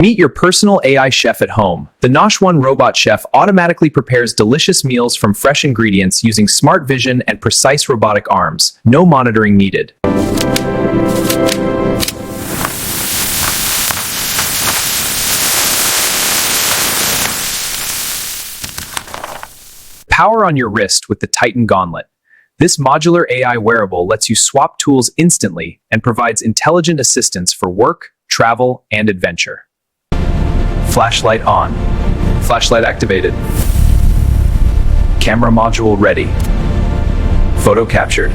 Meet your personal AI chef at home. The Nosh One robot chef automatically prepares delicious meals from fresh ingredients using smart vision and precise robotic arms. No monitoring needed. Power on your wrist with the Titan Gauntlet. This modular AI wearable lets you swap tools instantly and provides intelligent assistance for work, travel, and adventure. Flashlight on. Flashlight activated. Camera module ready. Photo captured.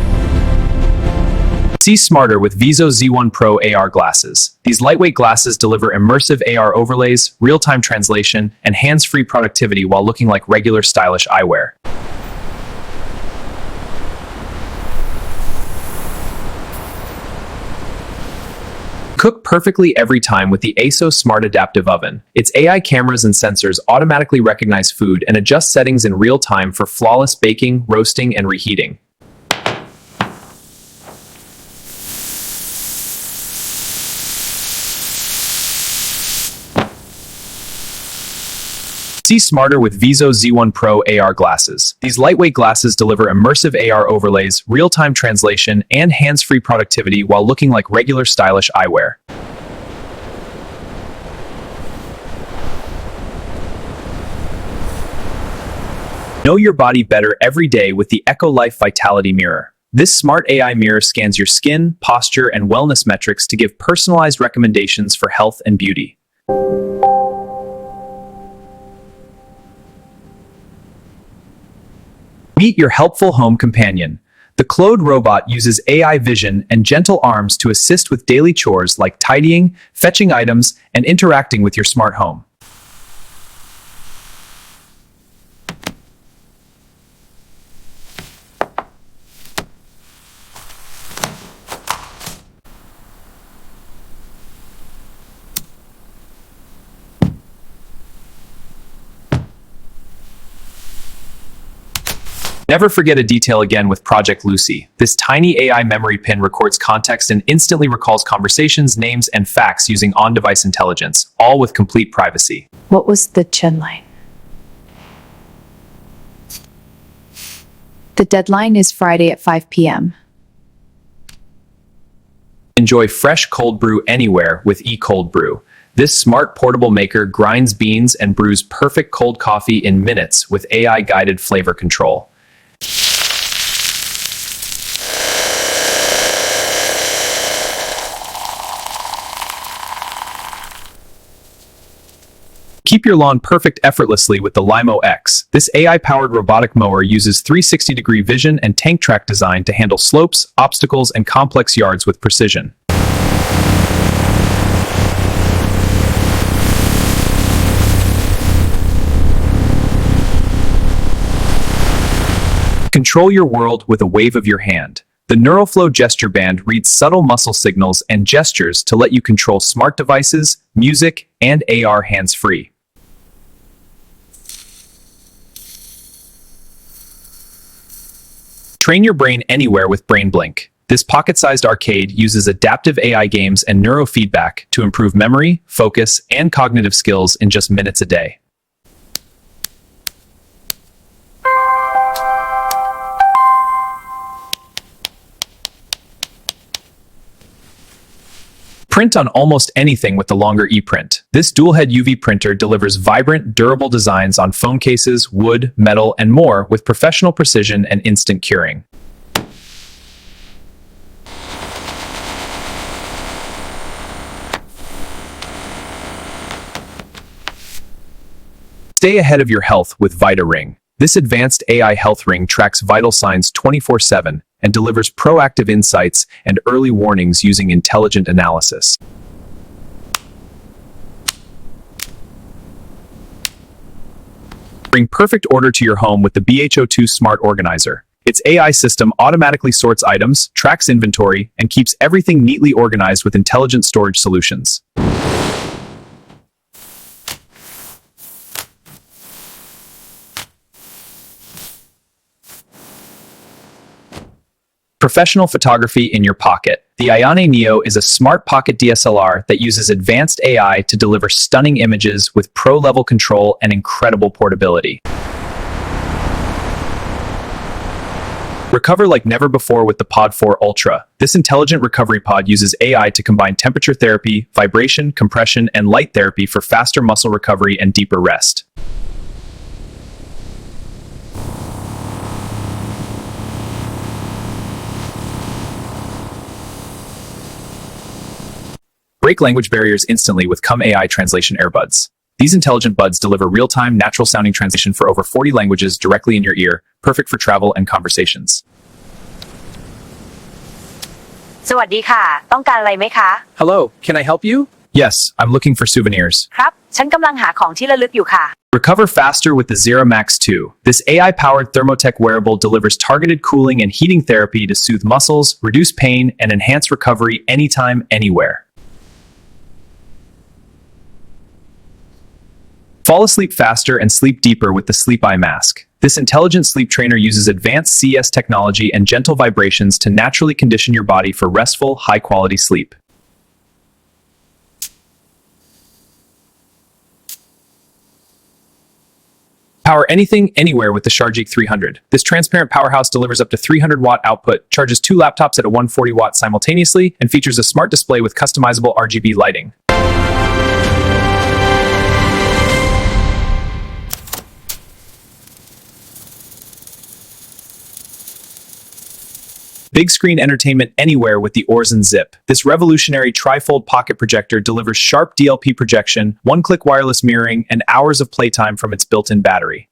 See smarter with Viso Z1 Pro AR glasses. These lightweight glasses deliver immersive AR overlays, real-time translation, and hands-free productivity while looking like regular stylish eyewear. Cook perfectly every time with the ASO Smart Adaptive Oven. Its AI cameras and sensors automatically recognize food and adjust settings in real time for flawless baking, roasting, and reheating. See smarter with Viso Z1 Pro AR glasses. These lightweight glasses deliver immersive AR overlays, real-time translation, and hands-free productivity while looking like regular stylish eyewear. Know your body better every day with the Echo Life Vitality Mirror. This smart AI mirror scans your skin, posture, and wellness metrics to give personalized recommendations for health and beauty. Meet your helpful home companion. The Claude robot uses AI vision and gentle arms to assist with daily chores like tidying, fetching items, and interacting with your smart home. Never forget a detail again with Project Lucy. This tiny AI memory pin records context and instantly recalls conversations, names, and facts using on-device intelligence, all with complete privacy. What was the deadline? The deadline is Friday at 5 p.m. Enjoy fresh cold brew anywhere with eCold Brew. This smart portable maker grinds beans and brews perfect cold coffee in minutes with AI-guided flavor control. Keep your lawn perfect effortlessly with the Limo X. This AI-powered robotic mower uses 360-degree vision and tank track design to handle slopes, obstacles, and complex yards with precision. Control your world with a wave of your hand. The NeuroFlow gesture band reads subtle muscle signals and gestures to let you control smart devices, music, and AR hands-free. Train your brain anywhere with BrainBlink. This pocket-sized arcade uses adaptive AI games and neurofeedback to improve memory, focus, and cognitive skills in just minutes a day. Print on almost anything with the longer ePrint. This dual-head UV printer delivers vibrant, durable designs on phone cases, wood, metal, and more with professional precision and instant curing. Stay ahead of your health with Vita Ring. This advanced AI health ring tracks vital signs 24/7 and delivers proactive insights and early warnings using intelligent analysis. Bring perfect order to your home with the BHO2 Smart Organizer. Its AI system automatically sorts items, tracks inventory, and keeps everything neatly organized with intelligent storage solutions. Professional photography in your pocket. The Ayane Neo is a smart pocket DSLR that uses advanced AI to deliver stunning images with pro-level control and incredible portability. Recover like never before with the Pod 4 Ultra. This intelligent recovery pod uses AI to combine temperature therapy, vibration, compression, and light therapy for faster muscle recovery and deeper rest. Break language barriers instantly with Come AI Translation Earbuds. These intelligent buds deliver real-time, natural-sounding translation for over 40 languages directly in your ear, perfect for travel and conversations. สวัสดีค่ะต้องการอะไรไหมคะ Hello, can I help you? Yes, I'm looking for souvenirs. ครับฉันกำลังหาของที่ระลึกอยู่ค่ะ Recover faster with the Zero Max 2. This AI-powered thermotech wearable delivers targeted cooling and heating therapy to soothe muscles, reduce pain, and enhance recovery anytime, anywhere. Fall asleep faster and sleep deeper with the Sleep Eye Mask. This intelligent sleep trainer uses advanced CS technology and gentle vibrations to naturally condition your body for restful, high-quality sleep. Power anything, anywhere with the Sharjik 300. This transparent powerhouse delivers up to 300-watt output, charges 2 laptops at a 140-watt simultaneously, and features a smart display with customizable RGB lighting. Big screen entertainment anywhere with the Orzen Zip. This revolutionary trifold pocket projector delivers sharp DLP projection, one-click wireless mirroring, and hours of playtime from its built-in battery.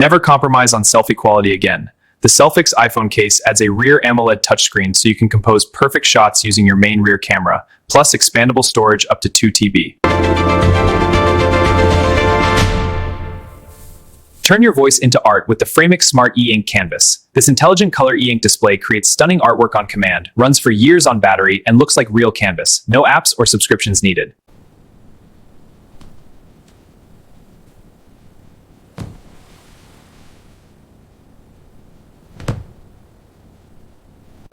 Never compromise on selfie quality again. The Selfix iPhone case adds a rear AMOLED touchscreen so you can compose perfect shots using your main rear camera, plus expandable storage up to 2 TB. Turn your voice into art with the Framix Smart E-Ink Canvas. This intelligent color e-ink display creates stunning artwork on command, runs for years on battery, and looks like real canvas. No apps or subscriptions needed.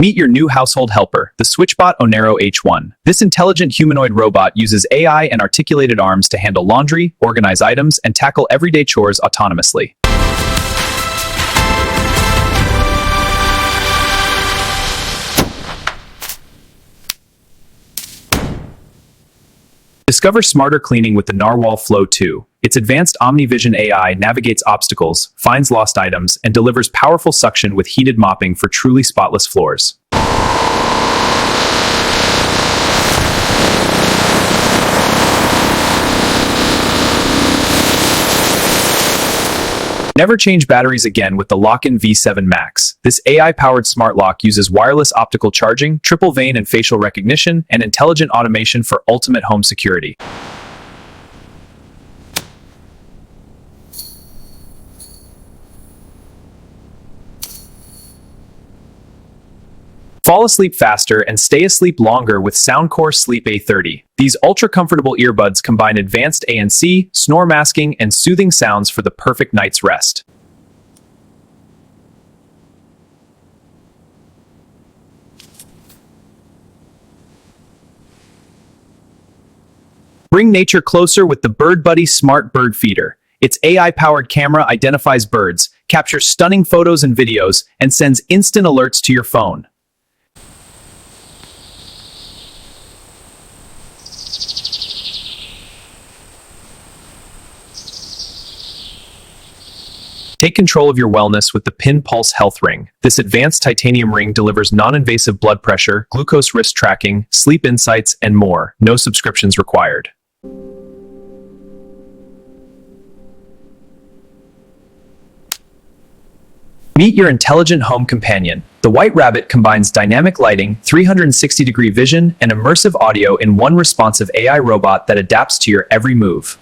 Meet your new household helper, the SwitchBot Onero H1. This intelligent humanoid robot uses AI and articulated arms to handle laundry, organize items, and tackle everyday chores autonomously. Discover smarter cleaning with the Narwhal Flow 2. Its advanced OmniVision AI navigates obstacles, finds lost items, and delivers powerful suction with heated mopping for truly spotless floors. Never change batteries again with the Lock-in V7 Max. This AI-powered smart lock uses wireless optical charging, triple vein and facial recognition, and intelligent automation for ultimate home security. Fall asleep faster and stay asleep longer with Soundcore Sleep A30. These ultra-comfortable earbuds combine advanced ANC, snore masking, and soothing sounds for the perfect night's rest. Bring nature closer with the Bird Buddy Smart Bird Feeder. Its AI-powered camera identifies birds, captures stunning photos and videos, and sends instant alerts to your phone. Take control of your wellness with the Pin Pulse Health Ring. This advanced titanium ring delivers non-invasive blood pressure, glucose risk tracking, sleep insights, and more. No subscriptions required. Meet your intelligent home companion. The White Rabbit combines dynamic lighting, 360-degree vision, and immersive audio in one responsive AI robot that adapts to your every move.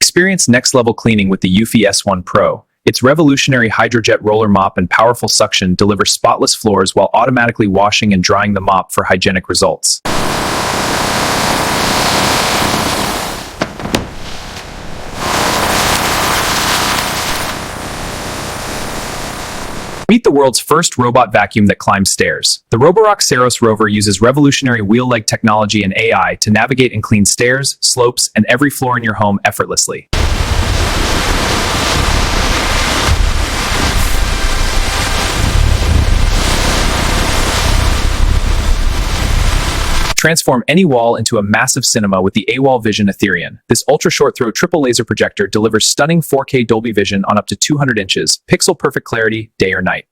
Experience next-level cleaning with the Eufy S1 Pro. Its revolutionary hydrojet roller mop and powerful suction deliver spotless floors while automatically washing and drying the mop for hygienic results. Meet the world's first robot vacuum that climbs stairs. The Roborock Saros rover uses revolutionary wheel leg technology and AI to navigate and clean stairs, slopes, and every floor in your home effortlessly. Transform any wall into a massive cinema with the AWOL Vision Ethereum. This ultra-short throw triple laser projector delivers stunning 4K Dolby Vision on up to 200 inches, pixel-perfect clarity, day or night.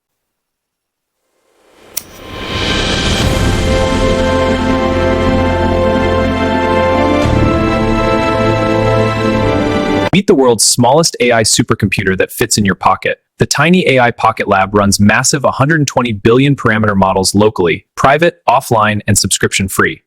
Meet the world's smallest AI supercomputer that fits in your pocket. The tiny AI Pocket Lab runs massive 120 billion parameter models locally, private, offline, and subscription-free.